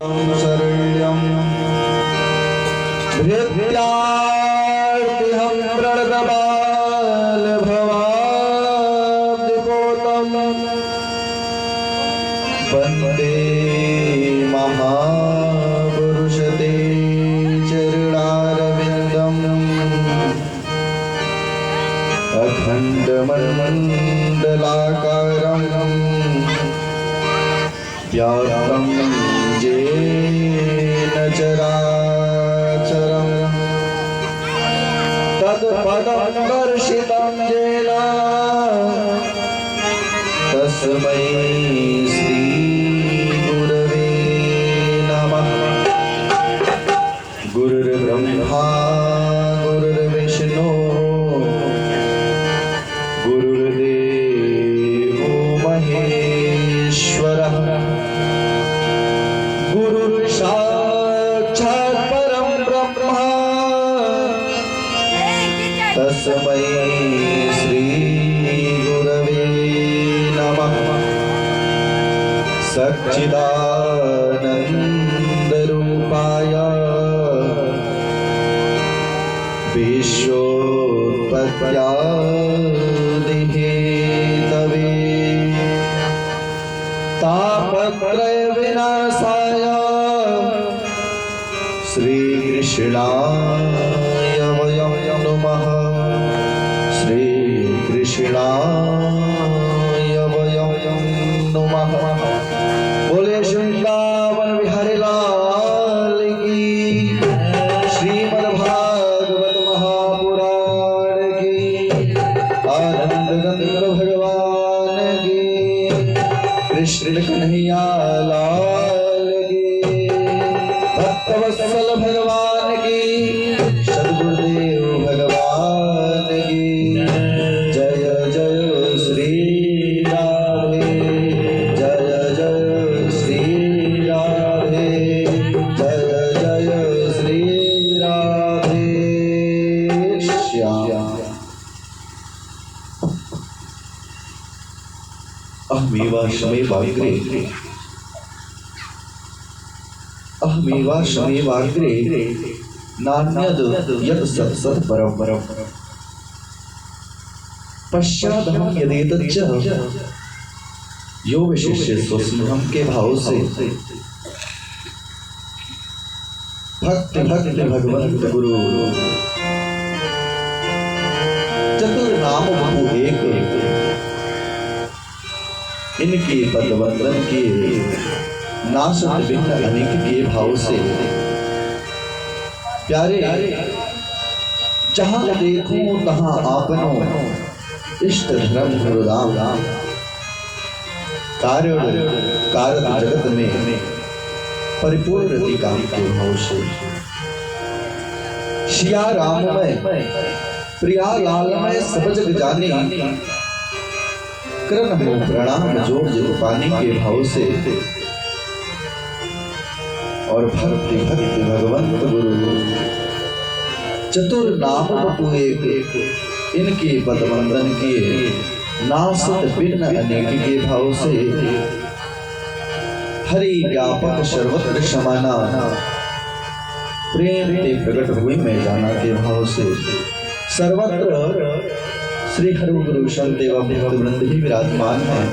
शरण्यं भृत्यार्तिहं प्रणतबालभवाब्धिपोतं वन्दे महापुरुषते चरणारविन्दम् अखण्डमण्डलाकारं व्याप्तं येन चराचरं तत्पदं दर्शितं येन तस्मै श्री गुरवे नमः। गुरुर्ब्रह्मा गुरुर्विष्णु गुरुर्देवो महेश्वरः गुरुर्साक्षात् परं ब्रह्म तस्मै श्री गुरवे नमः। सच्चिदानन्दरूपाय विश्वोत्पत्त्यादिहेतवे तापत्रयविनाशाय श्रीकृष्णाय वयं नमः। श्रीकृष्णाय वयं नमः। बोले वृंदावन बिहारी लाल की, श्रीमद्भागवत महापुराण की, आनंद गंगा भगवान की, कृष्ण कन्हैया लाल की, भक्तवत्सल भगवान की, सद्गुरुदेव भगवान की। जय जय श्री राधे, जय जय श्री राधे, जय जय श्री राधे श्याम। अहमेवाग्रे अहमेवाग्रे नान्यद् यत् सत् सत् परं पश्चादहं यदेतच्च यो विशिष्य स्वस्मृहं के भाव से भक्त भगवंत गुरु चतुर्नाम बहु एक इनके पदवंदन के नासत भिन्न अनेक के भाव से प्यारे जहां देखूं तहां आपनो इष्ट धर्म गुरुदाम कार्य जगत में परिपूर्ण रति काम के भाव से शिया राममय प्रिया लालमय सब जग जाने कृण हो प्रणाम जोड़ जग पाने के भाव से और भक्ति भगवंत गुरु चतुर नाम बपु एक इनके पदवंदन किए नासत भिन्न अनेक के भाव से हरि व्यापक सर्वत्र समाना प्रेम ते प्रकट हुए मैं जाना के भाव से सर्वत्र श्री हरि गुरु संत एवं भक्त वृंद भी विराजमान हैं।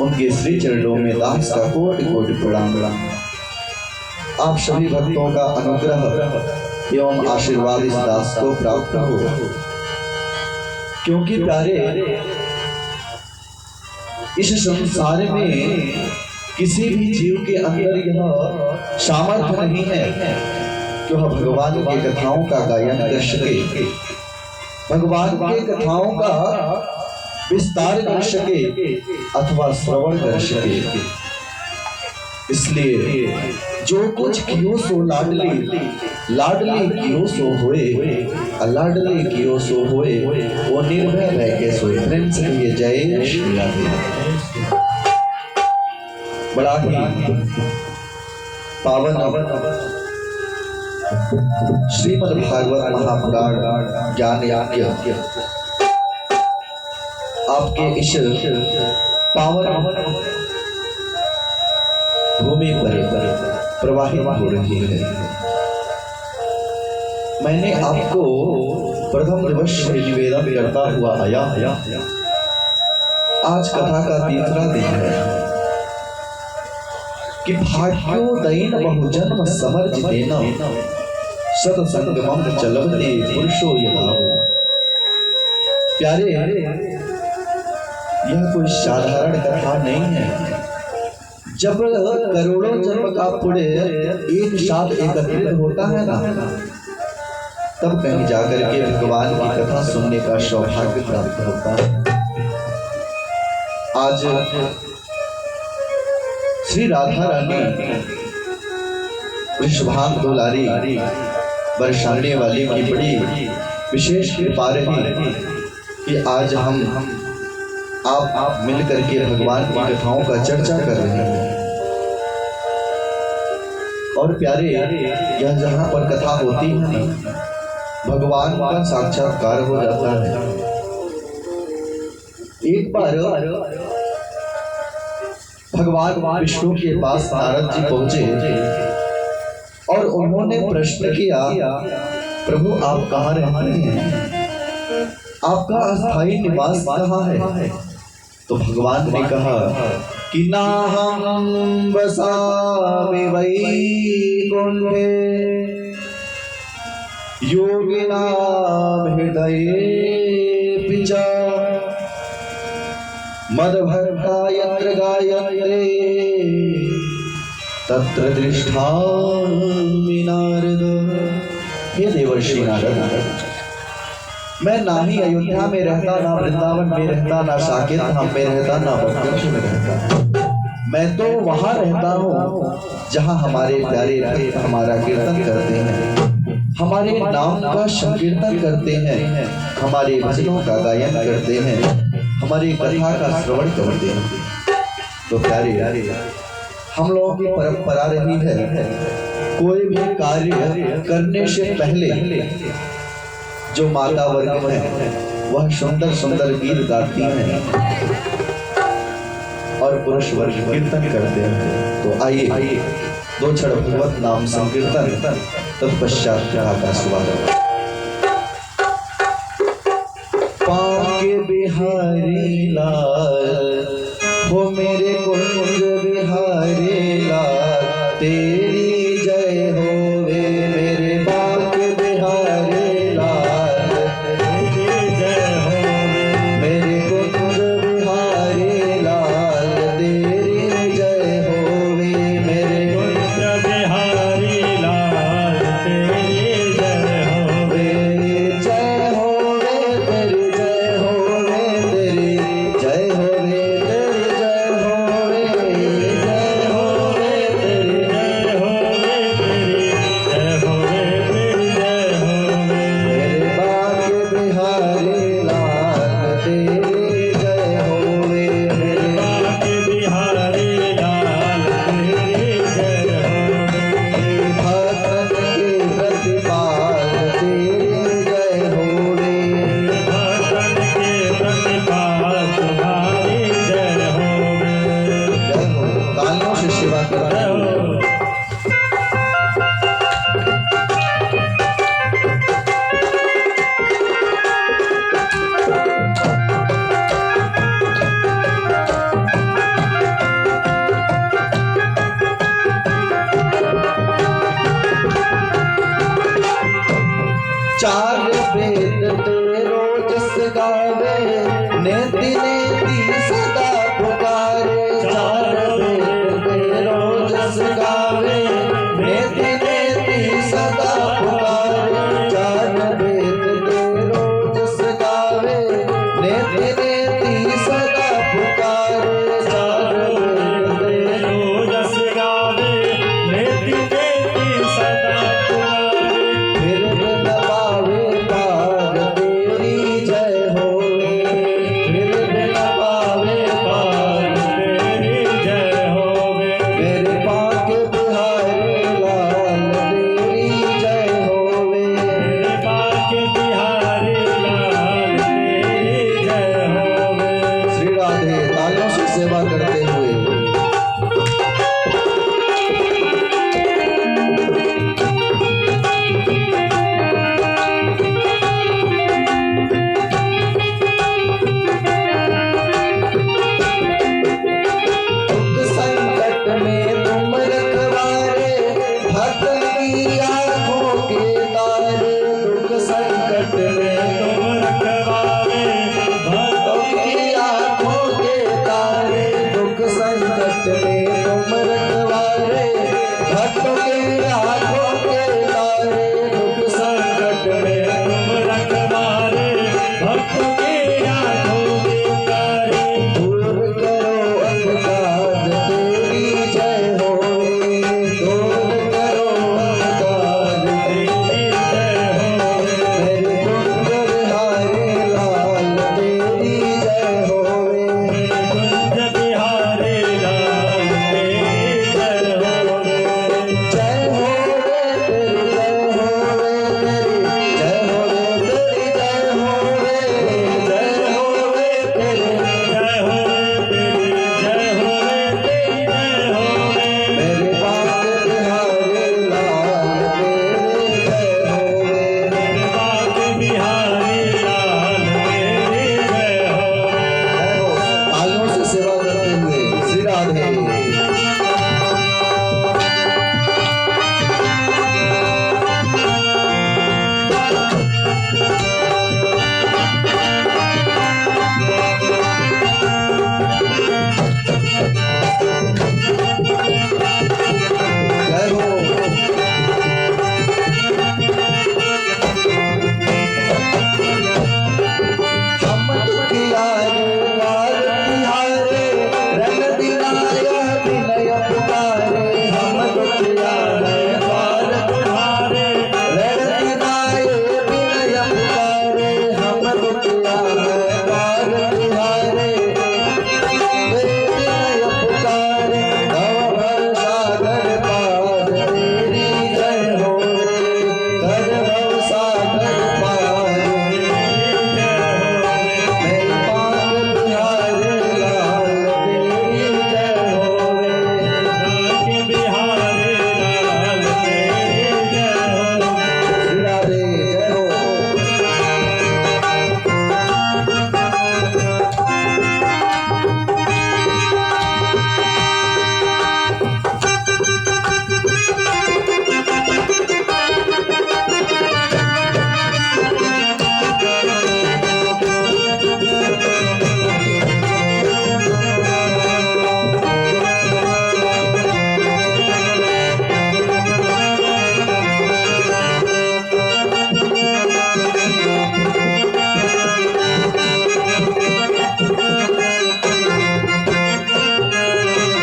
उनके श्री चरणों में दास का कोटि कोटि प्रणाम। आप सभी भक्तों का अनुग्रह एवं आशीर्वाद इस दास को प्राप्त हो, क्योंकि प्यारे इस संसार में किसी भी जीव के अंदर यह सामर्थ्य नहीं है कि वह भगवान की कथाओं का गायन कर सके, भगवान की कथाओं का विस्तार कर सके अथवा श्रवण कर सके। इसलिए जो कुछ कियो सो लाडली, लाडली कियो सो होए, लाडली कियो सो होए, वो निर्भय रह के सोए। प्रेम से कहिए जय श्री राधे। बड़ा ही पावन श्रीमद् भागवत महापुराण ज्ञान यज्ञ आपके इस पावन भूमि पर प्रवाहित हो रही है। मैंने आपको प्रथम दिवस से निवेदन करता हुआ आया। आज कथा का तीसरा दिन है कि भाग्योदयेन बहुजन्म समर्जितेन सतसंगमं चलते पुरुषो यथा। प्यारे, यह कोई साधारण कथा नहीं है। जब करोड़ों जन्म का पुण्य एक साथ एकत्रित होता है ना, तब कहीं जाकर के भगवान की कथा सुनने का सौभाग्य प्राप्त होता है। आज श्री राधा रानी वृषभान दुलारी बरसाने वाली की बड़ी विशेष कृपा रही कि आज हम आप मिलकर के भगवान की कथाओं का चर्चा कर रहे हैं। और प्यारे, यह जहाँ पर कथा होती है ना, भगवान का साक्षात्कार हो जाता है। एक बार भगवान विष्णु के पास नारद जी पहुंचे और उन्होंने प्रश्न किया, प्रभु आप कहाँ रहते हैं, आपका अस्थायी निवास कहाँ है? तो भगवान ने कहा कि नाहं वसामि वैकुंठे योगिनां हृदयेऽपि च मद्भक्ता यत्र गायन्ते तत्र दृष्टामि नारद। हे देवर्षि नारद, मैं ना ही अयोध्या में रहता, ना वृंदावन में रहता, ना साकेत धाम में रहता, ना बदगंज में रहता। मैं तो वहां रहता हूँ जहाँ हमारे प्यारे भक्त हमारा कीर्तन करते हैं, हमारे नाम का संकीर्तन करते हैं, हमारे भजनों का गायन करते हैं, हमारी कथा का श्रवण करते हैं। तो प्यारे, हम लोगों की परंपरा रही है, कोई भी कार्य करने से पहले जो माता वर्ग है वह सुंदर सुंदर गीत गाती हैं और पुरुष वर्ग कीर्तन करते हैं। तो आइए दो क्षण भगवत नाम संकीर्तन, तत्पश्चात कथा का स्वागत। पाके बिहारी लाल, वो मेरे कुंज बिहारी लाल, तेरी जय होवे मेरे बाके बिहारी लाल, तेरी जय होवे मेरे कुंज बिहारी लाल, तेरी जय होवे मेरे कुंज बिहारी लाल, तेरी जय होवे, जय होवे तेरी जय होवे, तेरी जय होवे, तेरी जय होवे, जय होवे तेरी जय होवे, तेरी जय होवे, तेरी जय होवे मेरे बाके बिहारी लाल, तेरी जय होवे मेरे बाके बिहारी लाल, तेरी जय होवे, भक्तन के प्रतिपाल, तेरी जय होवे, भक्तन के प्रतिपाल, तुम्हारी जय होवे। जय हो, तालियों से सेवा करते हो। चार वेद तेरो जस गावे, नेति नेति सदा पुकारे। चार वेद तेरो जस गावे, नेति नेति सदा पुकारे। चार वेद तेरो जस गावे, नेति नेति सदा पुकारे। चार वेद तेरो जस गावे, नेति नेति सदा पुकारे। फिर न पावे की आंखों के तारे दुख संकट में तुम रखवारे भक्तों की आंखों के तारे दुख संकट में तुम रखवारे भक्तों की आंखों के तारे दुख संकट में तुम रखवारे भक्तों की आंखों के तारे दूर करो अंधकार तेरी जय होवे दूर करो अंधकार तेरी जय होवे मेरे कुंज बिहारी लाल तेरी जय होवे कुंज बिहारी लाल तेरी जय होवे जय होवे तेरी जय होवे तेरी जय होवे तेरी जय होवे जय होवे तेरी जय होवे तेरी जय होवे तेरी जय होवे मेरे बाग बिहारी लाल तेरी जय होवे मेरे बाग बिहारी लाल तेरी जय होवे तालियों से सेवा करते हुए श्री राधे जय हो हम दुखियारे लाल तिहारे रंग दिनाया विनय पुकारे हम दुखियारे लाल तिहारे रंग दिनाया विनय पुकारे हम दुखियारे लाल तिहारे विनय पुकारे तव भव सागर पार तेरी जय होवे कर भव सागर पार मेरे बाग बिहारी लाल तेरी जय होवे बाग बिहारी लाल तेरी जय होवे श्री राधे जय हो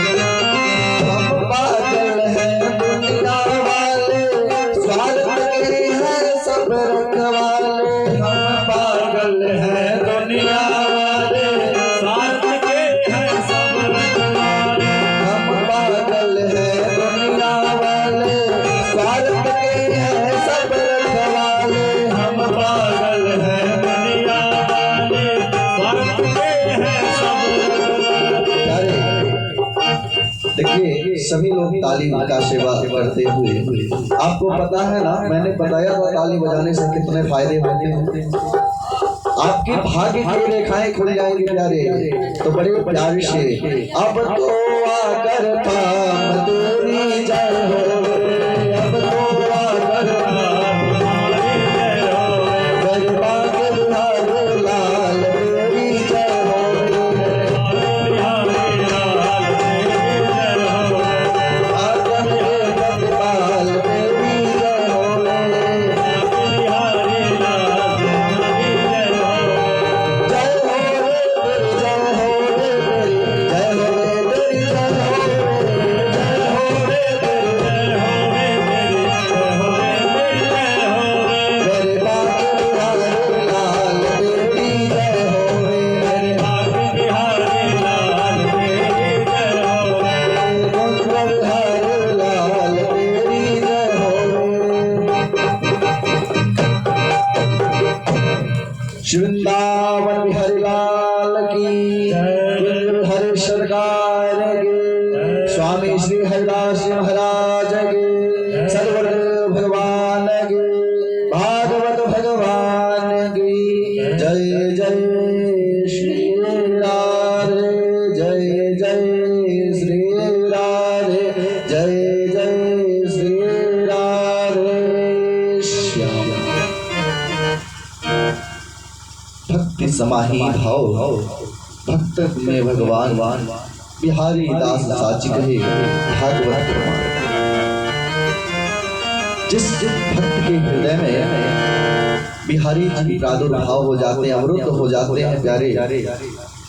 हम पागल हैं दुनिया वाले स्वार्थ के हैं सब रखवाले हम पागल हैं दुनिया वाले स्वार्थ के हैं सब रखवाले हम पागल हैं दुनिया वाले स्वार्थ के हैं सब रखवाले हम पागल हैं दुनिया वाले स्वार्थ के हैं सब रखवाले देखिए सभी लोग ताली का सेवा करते हुए आपको पता है ना मैंने बताया था ताली बजाने से कितने फायदे होते हैं आपकी भाग्य की रेखाएं खुल जाएंगी प्यारे तो बड़े प्यार से अब तो आकर थाम तेरी जय होवे अब तो आकर थाम तेरी जय होवे मेरे बाग बिहारी लाल तेरी जय होवे बिहारी लाल तेरी जय होवे आकर जगपाल तेरी जय होवे बिहारी लाल तेरी जय होवे जय होवे तेरी जय होवे तेरी जय होवे तेरी जय होवे समाही भाव, भक्त में भगवान बिहारी दास साची कहे भागवत प्रमाण। जिस भक्त के हृदय में बिहारी जी प्रादुर्भाव हो जाते हैं, अवरुद्ध हो जाते हैं प्यारे,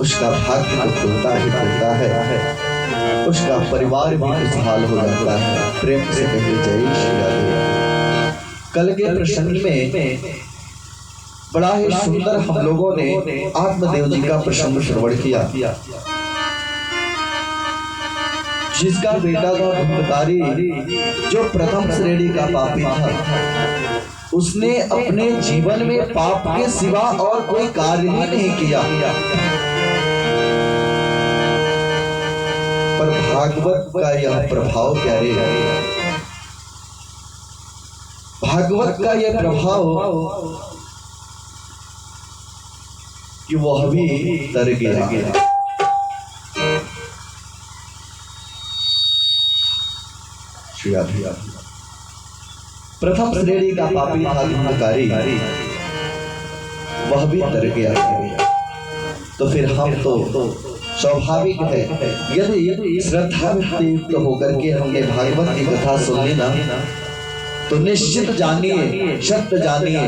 उसका भाग्य तो खुलता ही खुलता है, उसका परिवार भी खुशहाल हो जाता है। प्रेम से कहिए जय श्री राधे। कल के प्रसंग में बड़ा ही सुंदर हम लोगों ने आत्मदेव जी का प्रसंग श्रवण किया, जिसका बेटा था धुंधकारी, जो प्रथम श्रेणी का पापी था। उसने अपने जीवन में पाप के सिवा और कोई कार्य ही नहीं किया, पर भागवत का यह प्रभाव प्यारे, भागवत का यह प्रभाव कि वह भी तर गया। प्रथम श्रेणी का पापी था धुंधकारी, वह भी तर गया। तो फिर हम तो स्वाभाविक है, यदि श्रद्धा युक्त होकर के हमने भागवत की कथा सुनी ना, तो निश्चित जानिए, सत्य जानिए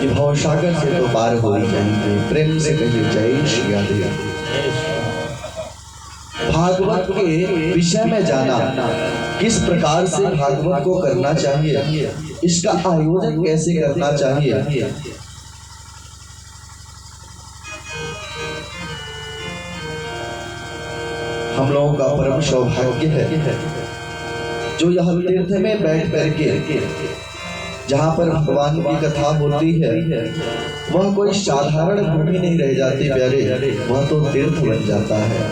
कि भवसागर से तो पार हो ही जाएंगे। प्रेम से कहिए जय श्री राधे। भागवत के विषय में जाना, किस प्रकार से भागवत को करना चाहिए, इसका आयोजन कैसे करना चाहिए, हम लोगों का परम सौभाग्य है जो यह तीर्थ में बैठ करके जहाँ पर भगवान की कथा होती है, वह कोई साधारण भूमि नहीं रह जाती प्यारे, वह तो तीर्थ बन जाता है।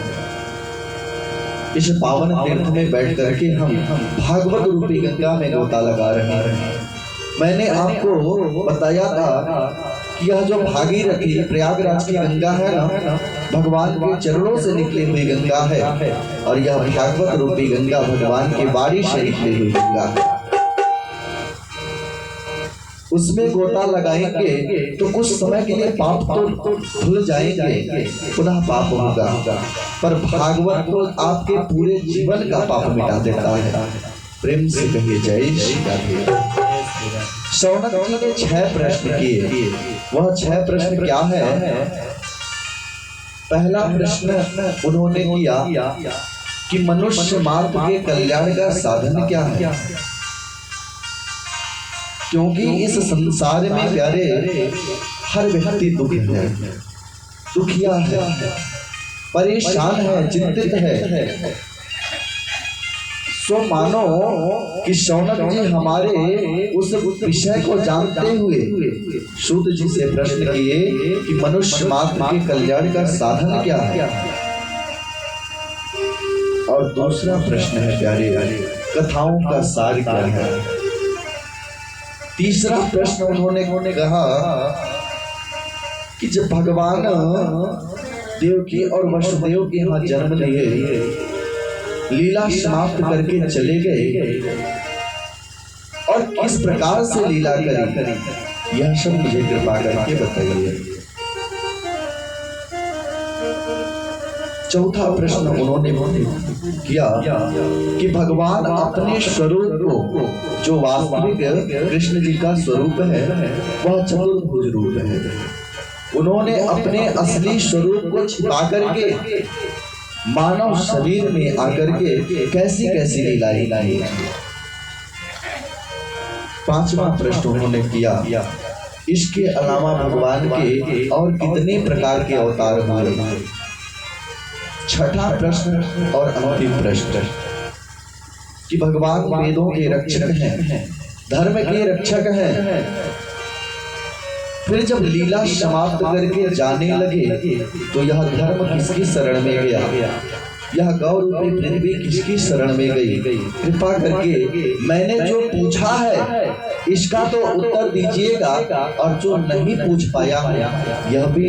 इस पावन तीर्थ में बैठ करके हम भागवत रूपी गंगा में गोता लगा रहे हैं। मैंने आपको बताया था कि यह जो भागीरथी प्रयागराज की गंगा है ना, भगवान के चरणों से निकली हुई गंगा है, और यह भागवत रूपी गंगा भगवान की बाड़ी से निकली हुई गंगा है। उसमें गोता लगाएंगे तो कुछ समय के लिए पाप तो धुल जाएंगे, पुनः पाप होगा, पर भागवत तो आपके पूरे जीवन का पाप मिटा देता है। प्रेम से कहिए जय श्री राधे। शौनक जी ने 6 प्रश्न किए, वह 6 प्रश्न क्या है? पहला प्रश्न उन्होंने किया कि मनुष्य मात्र के कल्याण का साधन क्या है, क्योंकि इस संसार में प्यारे हर व्यक्ति दुखी है, दुखिया है, परेशान है, चिंतित है। सो मानो कि शौनक जी हमारे उस विषय को जानते हुए सूत जी से प्रश्न किए कि मनुष्य मात्र के कल्याण का साधन क्या है। और दूसरा प्रश्न है प्यारे, कथाओं का सार क्या है। तीसरा प्रश्न उन्होंने कहा कि जब भगवान देवकी और वसुदेव के यहाँ जन्म लिए, लीला समाप्त करके चले गए, और किस प्रकार से लीला करी, यह सब मुझे कृपा करके बताइए। चौथा प्रश्न उन्होंने किया कि भगवान अपने स्वरूप को, जो वास्तविक कृष्ण जी का स्वरूप है, वह चतुर्भुज रूप है, उन्होंने अपने असली स्वरूप को छिपा करके मानव शरीर में आकर के कैसी कैसी लीलाएं लाई। पांचवा प्रश्न उन्होंने किया, इसके अलावा भगवान के और कितने प्रकार के अवतार हुए। छठा प्रश्न और अंतिम प्रश्न कि भगवान वेदों के रक्षक हैं, धर्म के रक्षक हैं, फिर जब लीला समाप्त करके जाने लगे तो यह धर्म किसकी शरण में गया, यह गौ रूपी पृथ्वी किसकी शरण में गई। कृपा करके मैंने जो पूछा है इसका तो उत्तर दीजिएगा, और जो नहीं पूछ पाया है यह भी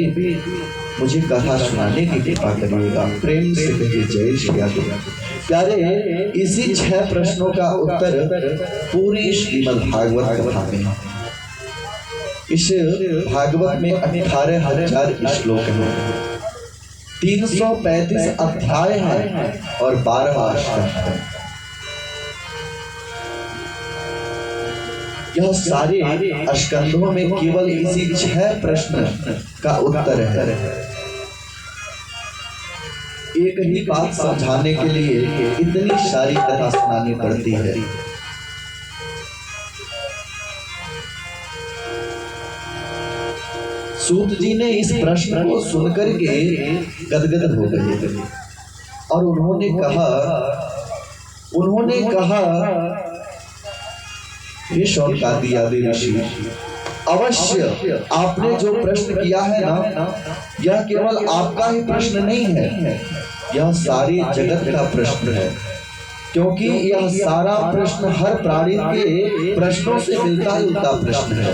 मुझे कथा सुनाने की कृपा करिएगा। प्रेम से कहिए जय श्री राधे। प्यारे, इसी 6 प्रश्नों का उत्तर पूरी श्रीमद् भागवत कथा में है। इस भागवत में 18,000 श्लोक हैं, 335 अध्याय हैं और 12 स्कंद हैं। यह सारे स्कंदों में केवल इसी 6 प्रश्न का उत्तर है। एक ही बात समझाने के लिए इतनी सारी कथा सुनानी पड़ती है। सूत जी ने इस प्रश्न को सुनकर के गदगद हो गए और उन्होंने कहा हे शौनकादि आदि ऋषि, अवश्य आपने जो प्रश्न किया है ना, यह केवल आपका ही प्रश्न नहीं है, यह सारे जगत का प्रश्न है, क्योंकि यह सारा प्रश्न हर प्राणी के प्रश्नों से मिलता जुलता प्रश्न है।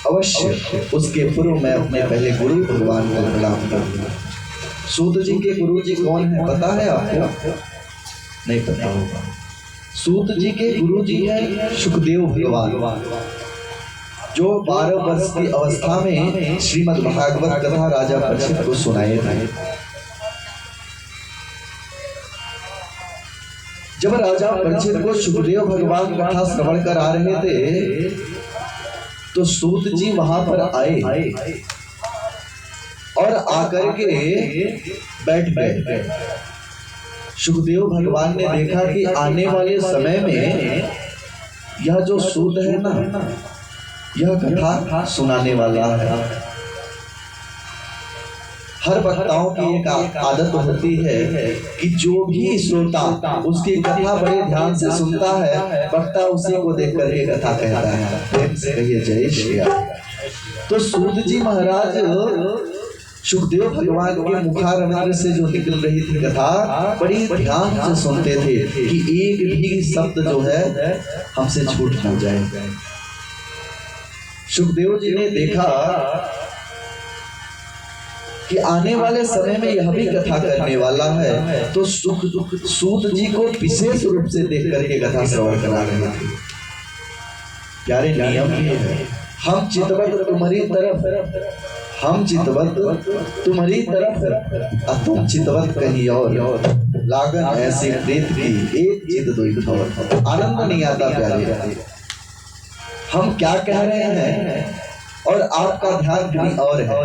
अवश्य उसके पूर्व मैं अपने पहले गुरु भगवान को प्रणाम करूंगा। सूत जी के गुरु जी कौन है पता है आपको? नहीं पता होगा। सूत जी के गुरु जी है सुखदेव भगवान, जो 12 वर्ष की अवस्था में श्रीमद् भागवत कथा राजा परीक्षित को सुनाए थे। जब राजा परीक्षित को सुखदेव भगवान कथा श्रवण कर आ रहे थे तो सूत जी वहां पर आए और आकर के बैठ गए। सुखदेव भगवान ने देखा कि आने वाले समय में यह जो सूत है ना, यह कथा सुनाने वाला है। हर वक्ताओं की एक आदत होती है कि जो भी श्रोता उसकी कथा बड़े ध्यान से सुनता है, वक्ता उसी को देखकर के कथा कहता है। प्रेम से कहिए जय श्री राम। तो सूत जी महाराज सुखदेव भगवान के मुखारविंद से जो निकल रही थी कथा, बड़ी ध्यान से सुनते थे कि एक भी शब्द जो है हमसे छूट न जाए। सुखदेव जी ने देखा कि आने वाले समय में यह भी कथा करने वाला है, तो सूत जी को विशेष रूप से देख करके कथा श्रवण करा रहे थे। प्यारे नियम ये है, हम चितवत तुम्हारी तरफ, हम चितवत तुम्हारी तरफ, तुम चितवत कहीं और, लागन ऐसे प्रेत की एक चित दो खबर। आनंद नहीं आता प्यारे, हम क्या कह रहे हैं और आपका ध्यान कहीं और है,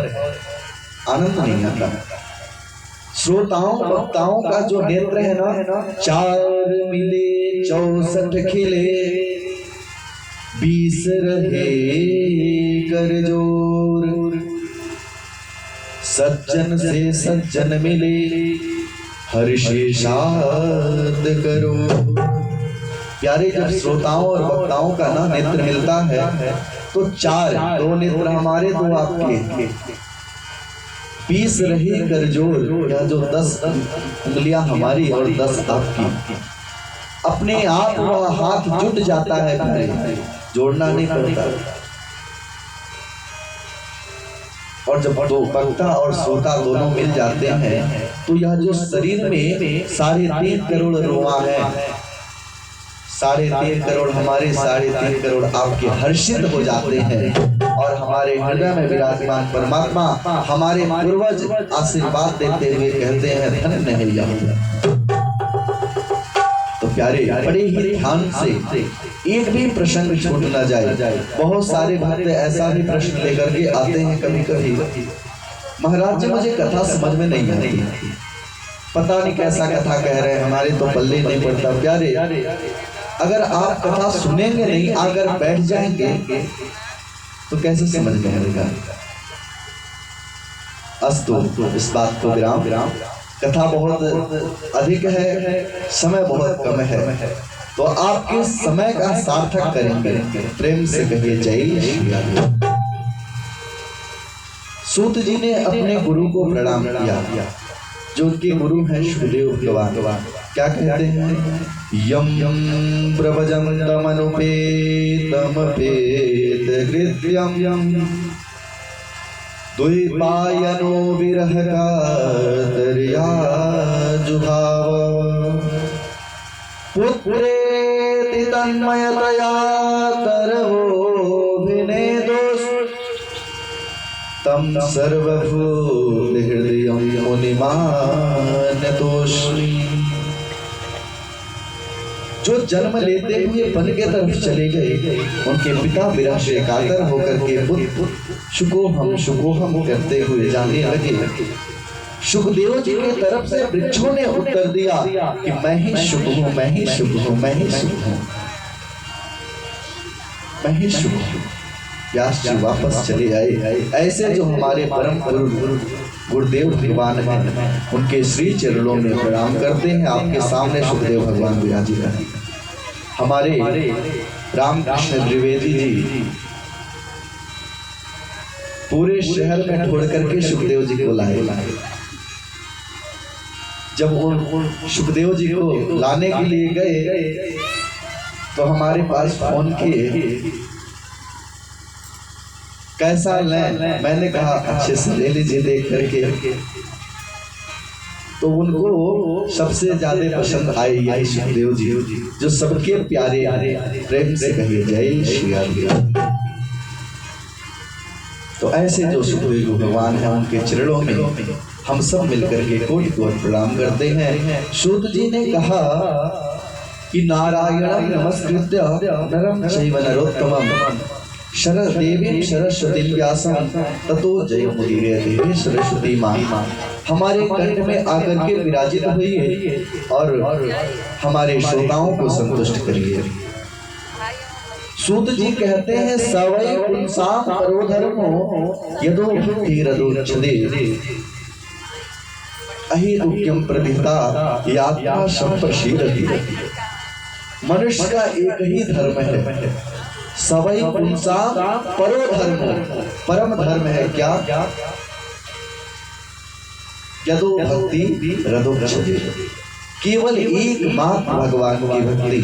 आनंद नहीं आता। श्रोताओं वक्ताओं का जो नेत्र है ना, 4 मिले 64 खिले, 20 रहे कर जोर, सज्जन से सज्जन मिले, हर्षाद करो। प्यारे, जब श्रोताओं और वक्ताओं का ना नेत्र मिलता है तो 4, 2 नेत्र हमारे 2 आपके, 20 रही कर जोर, या जो 10 उंगलियां हमारी और 10 आपकी, अपने आप वह हाथ जुट जाता है, प्यारे, जोड़ना नहीं पड़ता। और जब दो वक्ता और श्रोता दोनों मिल जाते हैं तो यह जो शरीर में 3.5 करोड़ रोआ है, 3.5 करोड़ हमारे, 3.5 करोड़ आपके हर्षित हो जाते हैं और हमारे हृदय में विराजमान परमात्मा हमारे पूर्वज आशीर्वाद देते हुए कहते हैं धन्य है यह। तो प्यारे, बड़े ही ध्यान से एक भी प्रसंग छूट न जाए। बहुत सारे भक्त ऐसा भी प्रश्न लेकर के आते हैं कभी कभी, महाराज जी मुझे कथा समझ में नहीं आती, पता नहीं कैसा कथा कह रहे हैं, हमारे तो पल्ले नहीं पड़ता। प्यारे, अगर आप कथा सुनेंगे नहीं, अगर बैठ जाएंगे तो कैसे समझ में आएगा। अस्तु, इस बात को विराम। कथा बहुत अधिक है, समय बहुत कम है, तो आपके समय का सार्थक करेंगे। प्रेम से कहिए जय श्री राम। सूत जी ने अपने गुरु को प्रणाम किया, जो उनके गुरु हैं सुखदेव भगवान। क्या कहते हैं? यम यम प्रभजन्तम अनुपेतम पेत कृत्यम, द्वैपायनो विरह कातर्या जुभाव, पुत्रेति तन्मयतया तरवो सर्वभूत हृदयं मुनिमानतोऽस्मि। जो जन्म लेते हुए वन के तरफ चले गए, उनके पिता विरह से कातर होकर के पुत्र शुकोहम करते हुए जाने लगे। सुखदेव जी के तरफ से वृक्षों ने उत्तर दिया कि मैं ही शुभ हूं, मैं ही शुभ हूं, मैं ही शुभ हूं, मैं ही शुभ हूं। व्यास जी वापस चले आए। ऐसे जो हमारे परम गुरुदेव भगवान हैं, उनके श्री चरणों में प्रणाम करते हैं। आपके सामने सुखदेव भगवान विराजित हैं। हमारे रामकृष्ण द्विवेदी जी पूरे शहर में ढूंढ करके सुखदेव जी को लाए। जब उन सुखदेव जी को लाने के लिए गए तो हमारे पास फोन किए, कैसा लें? मैंने कहा अच्छे से ले लीजिए देख करके। तो उनको सबसे ज्यादा पसंद आई यही सुखदेव जी, जो सबके प्यारे। प्रेम से कहिए जय श्री राम। तो ऐसे जो सुखदेव भगवान हैं, उनके चरणों में हम सब मिलकर के कोटि कोटि प्रणाम करते हैं। सूत जी ने कहा कि नारायणं नमस्कृत्य नरं चैव नरोत्तमं शरदेवीं सरस्वतीं व्यासं ततो जयमुदीरयते। सरस्वती माँ हमारे कंठ में आकर के विराजित हुई और हमारे श्रोताओं को संतुष्ट करिए। सूत जी कहते हैं सवै पुंसां परो धर्मो यदो भक्तिरदोच्यते अहितुक्यं प्रतिहता यात्रा संप्रशीदति। मनुष्य का एक ही धर्म है, सवै पुंसां परो धर्म। परम धर्म है क्या? यदो भक्ति रदोच्यते। केवल एकमात्र भगवान की भक्ति,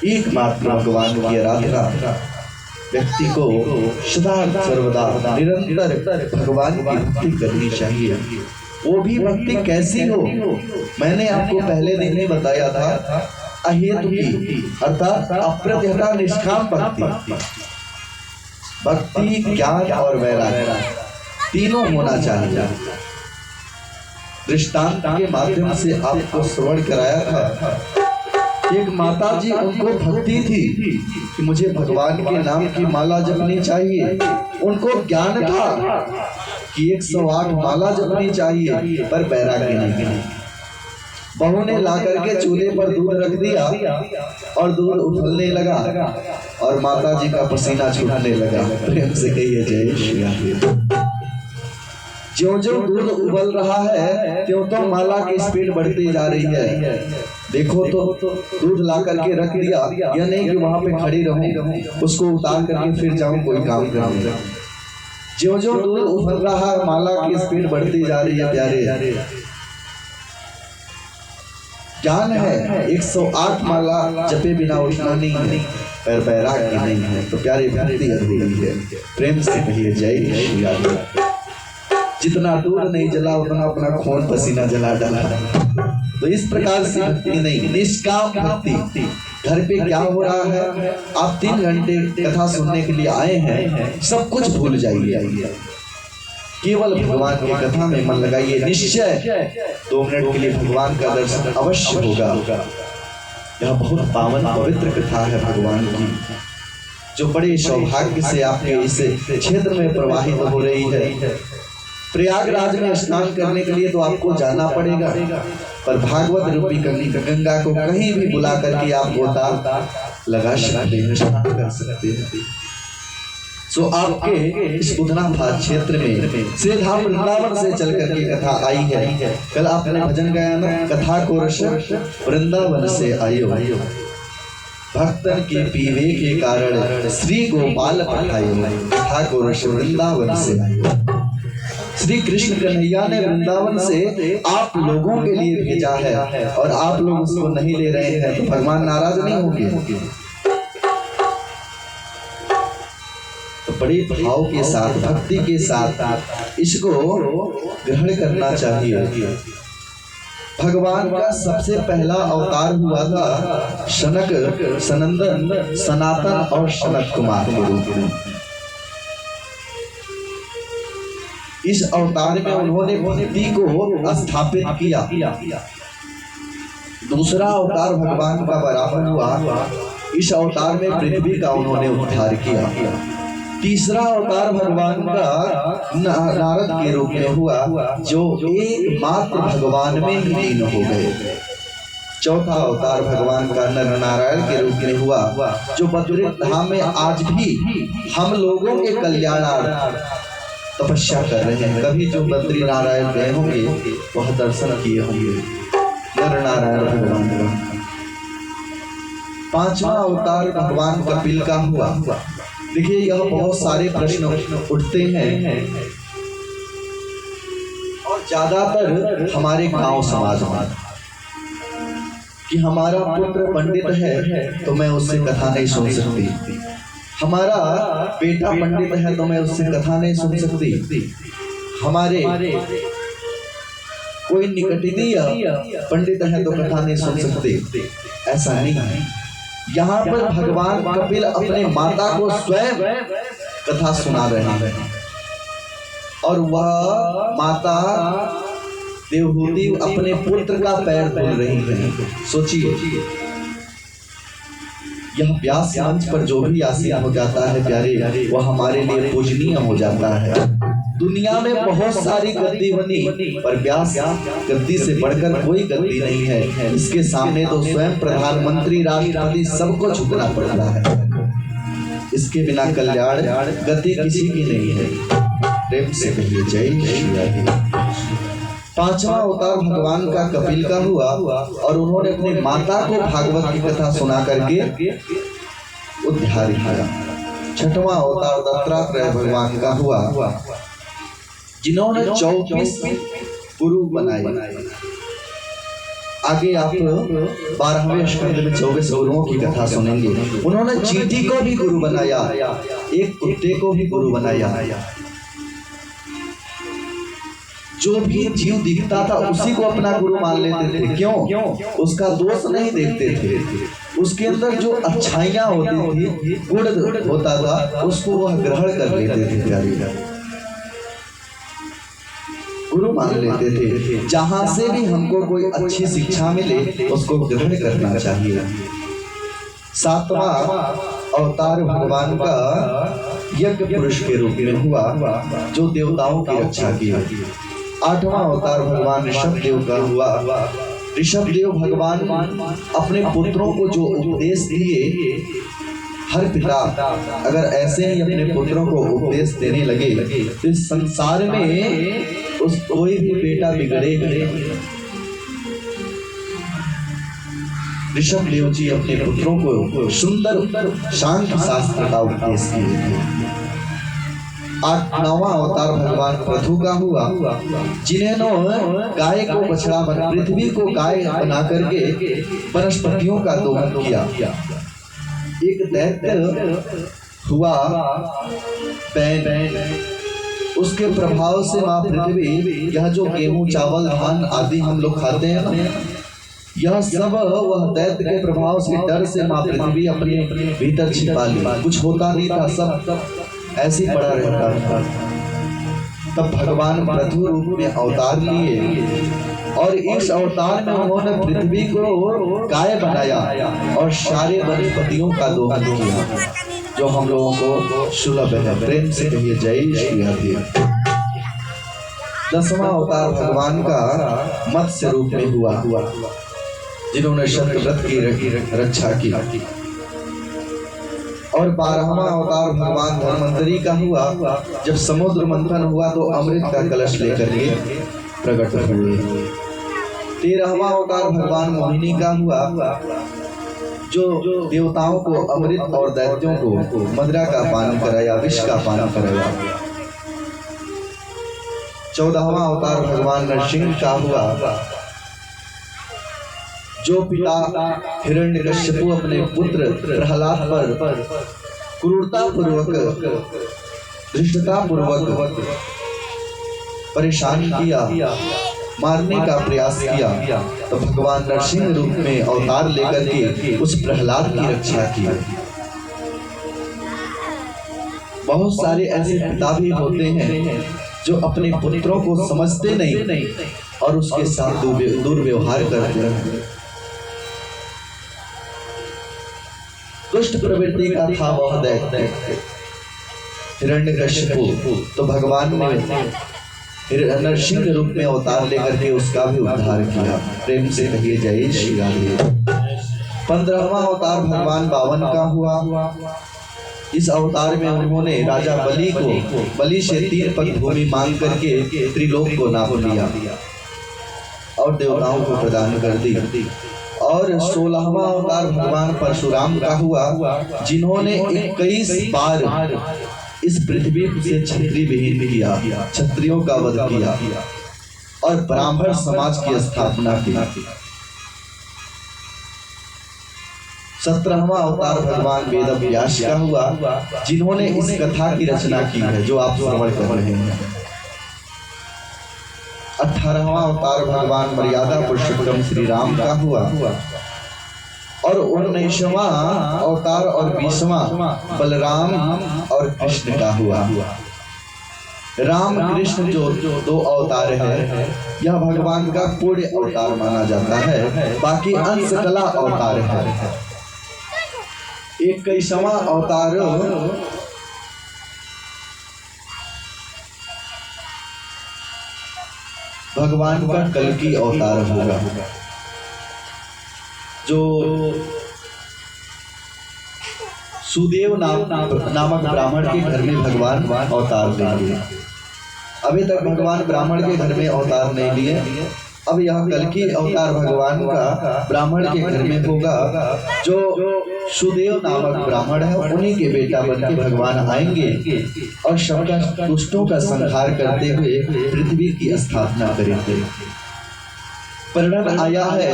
एकमात्र भगवान की आराधना व्यक्ति को सदा सर्वदा निरंतर भगवान की भक्ति करनी चाहिए। वो भी भक्ति कैसी हो? मैंने आपको पहले दिन ही बताया था, अहेतु की अर्थात अप्रतिहता निष्काम भक्ति। भक्ति, ज्ञान और वैराग्य तीनों होना चाहिए। दृष्टांत के माध्यम से आपको श्रवण कराया था। एक माता जी, उनको भक्ति थी कि मुझे भगवान के नाम की माला जपनी चाहिए। उनको ज्ञान था कि 108 माला जपनी चाहिए, पर वैराग्य नहीं। बहू ने ला करके चूल्हे पर दूध रख दिया और दूध उबलने लगा और माता जी का पसीना छूटने लगा। प्रेम से कहिए जय श्री राम। ज्यों-ज्यों दूध उबल रहा है, त्यों-त्यों माला की स्पीड बढ़ती जा रही है। देखो तो दूध ला करके रख दिया, यह नहीं कि वहां पे खड़ी रहूं, उसको उतार करके फिर जाऊं कोई काम करने। ज्यों-ज्यों दूध उबल रहा है, माला की स्पीड बढ़ती जा रही है। प्यारे, ज्ञान है 108 माला जपे बिना उठना नहीं है, पर वैराग्य नहीं है। तो प्यारे, भक्ति अधूरी है। प्रेम से कहिए जय श्री राम। जितना दूध नहीं जला उतना अपना खून पसीना जला डाला। तो इस प्रकार से भक्ति नहीं, निष्काम भक्ति। घर पे क्या हो रहा है, आप 3 घंटे कथा सुनने के लिए आए हैं, सब कुछ भूल जाइए। केवल भगवान की कथा में मन लगाइए। निश्चय 2 मिनट के लिए भगवान का दर्शन अवश्य होगा। यह बहुत पावन पवित्र कथा है भगवान की, जो बड़े सौभाग्य से आपके इस क्षेत्र में प्रवाहित हो रही है। प्रयागराज में स्नान करने के लिए तो आपको जाना पड़ेगा, पर भागवत रूपी गंगा को कहीं भी बुला करके आप गोता लगा सकते हैं, स्नान कर सकते हैं। सो आपके इस उधनाभात क्षेत्र में श्रीधाम वृंदावन से चल करके कथा आई है। कल आपने भजन गाया ना, कथा को रस वृंदावन से आयो, भक्तन के पीवे के कारण श्री गोपाल पठायो। कथा को रस वृंदावन से आयो। श्री कृष्ण कन्हैया ने वृंदावन से आप लोगों के लिए भेजा है और आप लोग उसको नहीं ले रहे हैं, तो भगवान नाराज नहीं होंगे। तो बड़े भाव के साथ, भक्ति के साथ इसको ग्रहण करना चाहिए। भगवान का सबसे पहला अवतार हुआ था सनक, सनंदन, सनातन और सनत कुमार के रूप में। इस अवतार में उन्होंने भक्ति को स्थापित किया। दूसरा अवतार भगवान का वराह हुआ, इस अवतार में पृथ्वी का उन्होंने उद्धार किया। तीसरा अवतार भगवान का नारद के रूप में हुआ, जो एकमात्र भगवान में लीन हो गए। चौथा अवतार भगवान का नर नारायण के रूप में हुआ, जो बद्री धाम में आज भी हम लोगों के कल्याणार्थ तपस्या कर रहे हैं। कभी जो बद्री नारायण गए होंगे वह दर्शन किए होंगे नर नारायण भगवान का। पांचवा अवतार भगवान कपिल का हुआ। देखिए, यह बहुत सारे प्रश्न उठते हैं और ज्यादातर हमारे गांव समाज में कि हमारा पुत्र पंडित है तो मैं उससे कथा नहीं सुन सकती, हमारा बेटा पंडित है तो मैं उससे कथा नहीं सुन सकती, हमारे कोई निकटनीय पंडित है तो कथा नहीं सुन सकते। ऐसा नहीं है। यहाँ पर भगवान कपिल अपने माता को स्वयं कथा सुना रहे हैं और वह माता देवहूति अपने पुत्र का पैर धुल रही है। सोचिए, यह व्यास मंच पर जो भी आसीन हो जाता है प्यारे, वह हमारे लिए पूजनीय हो जाता है। दुनिया में बहुत सारी गद्दी बनी, पर व्यास गद्दी से बढ़कर कोई गद्दी नहीं है। इसके सामने तो स्वयं प्रधानमंत्री, राष्ट्रपति सबको झुकना पड़ता है। इसके बिना कल्याण गद्दी किसी की नहीं है। प्रेम से कहिए जय श्री राधे। पांचवा अवतार भगवान का कपिल का हुआ और उन्होंने अपनी माता को भागवत की कथा सुना करके उद्धार किया। छठवां अवतार दत्तात्रेय भगवान का हुआ, जिन्होंने 24 गुरु बनाए। आगे आप 12वें स्कंद में 24 गुरुओं की कथा सुनेंगे। उन्होंने चींटी को भी गुरु बनाया, एक कुत्ते को भी गुरु बनाया। जो भी जीव दिखता था उसी को अपना गुरु मान लेते थे। क्यों? उसका दोष नहीं देखते थे, उसके अंदर जो अच्छाइयां होती थी, गुण होता था, उसको वह ग्रहण कर लेते थे। प्यारी गुरु मान लेते थे। जहां से भी हमको कोई अच्छी शिक्षा मिले उसको ग्रहण करना चाहिए। सातवां अवतार भगवान का यज्ञ पुरुष के रूप में हुआ, जो देवताओं की रक्षा की। आठवां अवतार भगवान ऋषभ देव का हुआ। ऋषभ देव भगवान अपने पुत्रों को जो उपदेश दिए, हर पिता अगर ऐसे ही अपने पुत्रों को उपदेश देने लगे तो इस संसार में उस कोई भी बेटा बिगड़ेगा। ऋषभ देव जी अपने पुत्रों को सुंदर शांत शास्त्र का उपदेश किए। नौवां अवतार भगवान पृथु का हुआ, जिन्होंने गाय को बछड़ा बना, पृथ्वी को गाय बना करके वनस्पतियों का दोहन किया। एक दैत्य हुआ पैन, उसके प्रभाव से माँ पृथ्वी, यह जो गेहूं चावल धान आदि हम लोग खाते हैं ना, यह सब वह दैत्य के प्रभाव से, डर से माँ पृथ्वी अपने भीतर छिपा ली। कुछ होता नहीं था, सब ऐसे ही पड़ा रहता था। तब भगवान पृथु रूप में अवतार लिए और इस अवतार में उन्होंने पृथ्वी को गाय बनाया और सारे वनस्पतियों का दोहन किया, जो हम लोगों को सुलभ है। प्रेम से कहिए जय श्री राधे। 10वां अवतार भगवान का मत्स्य रूप में हुआ, जिन्होंने शतव्रत की रक्षा की। और 12वां अवतार भगवान धन्वंतरी का हुआ, जब समुद्र मंथन हुआ तो अमृत का कलश लेकर के प्रकट हुए। 13वां अवतार भगवान मोहिनी का हुआ, जो देवताओं को अमृत और दैत्यों को मदिरा का पान कराया, विष का पान कराया। 14वां अवतार भगवान नरसिंह का हुआ, जो पिता हिरण्यकश्यपु अपने पुत्र प्रहलाद पर क्रूरता पूर्वक, धृष्टता पूर्वक परेशान किया, मारने का प्रयास किया, तो भगवान नरसिंह रूप में अवतार लेकर के उस प्रहलाद की रक्षा की। बहुत सारे ऐसे पिता भी होते हैं जो अपने पुत्रों को समझते नहीं और उसके साथ दुर्व्यवहार करते हैं। दुष्ट प्रवृत्ति का था वह दैत्य हिरण्यकशिपु, तो भगवान ने नरसिंह रूप में अवतार लेकर के उसका भी उद्धार किया। प्रेम से कहिए जय श्री राधे। 15वां अवतार भगवान बावन का हुआ। इस अवतार में उन्होंने राजा बलि से 3 पग भूमि मांग करके त्रिलोक को नाप लिया और देवताओं को प्रदान कर दी। और 16वां अवतार भगवान परशुराम का हुआ, जिन्होंने 21 बार इस पृथ्वी से क्षत्रिय विहीन किया, क्षत्रियों का वध किया और ब्राह्मण समाज की स्थापना की। 17वां अवतार भगवान वेद व्यास का हुआ, जिन्होंने इस कथा की रचना की है जो आप श्रवण कर रहे हैं। 18वां अवतार भगवान मर्यादा पुरुषोत्तम श्री राम का हुआ और 19वां अवतार और 20वां बलराम और कृष्ण का हुआ। राम कृष्ण जो 2 अवतार है, यह भगवान का पूर्ण अवतार माना जाता है, बाकी अंश कला अवतार है। 21वां अवतार भगवान का कल्कि अवतार होगा, जो सुदेव नामक ब्राह्मण के घर में भगवान अवतार लेंगे। अभी तक भगवान ब्राह्मण के घर में अवतार नहीं लिए, अब यह कल्कि अवतार भगवान का ब्राह्मण के घर में होगा। जो सुदेव नामक ब्राह्मण है, उन्हीं के बेटा बन के भगवान आएंगे और सबका दुष्टों का संहार करते हुए पृथ्वी की स्थापना करेंगे। वर्णन आया है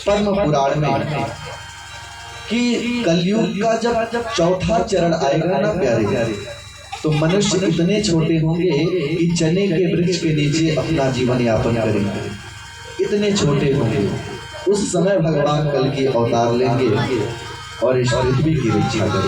पद्म पुराण में कि कलयुग का जब चौथा चरण आएगा ना प्यारे, तो मनुष्य इतने छोटे होंगे कि चने के वृक्ष के नीचे अपना जीवन यापन करेंगे, इतने छोटे होंगे। उस समय भगवान कल्कि अवतार लेंगे और इस पृथ्वी की रक्षा करेंगे।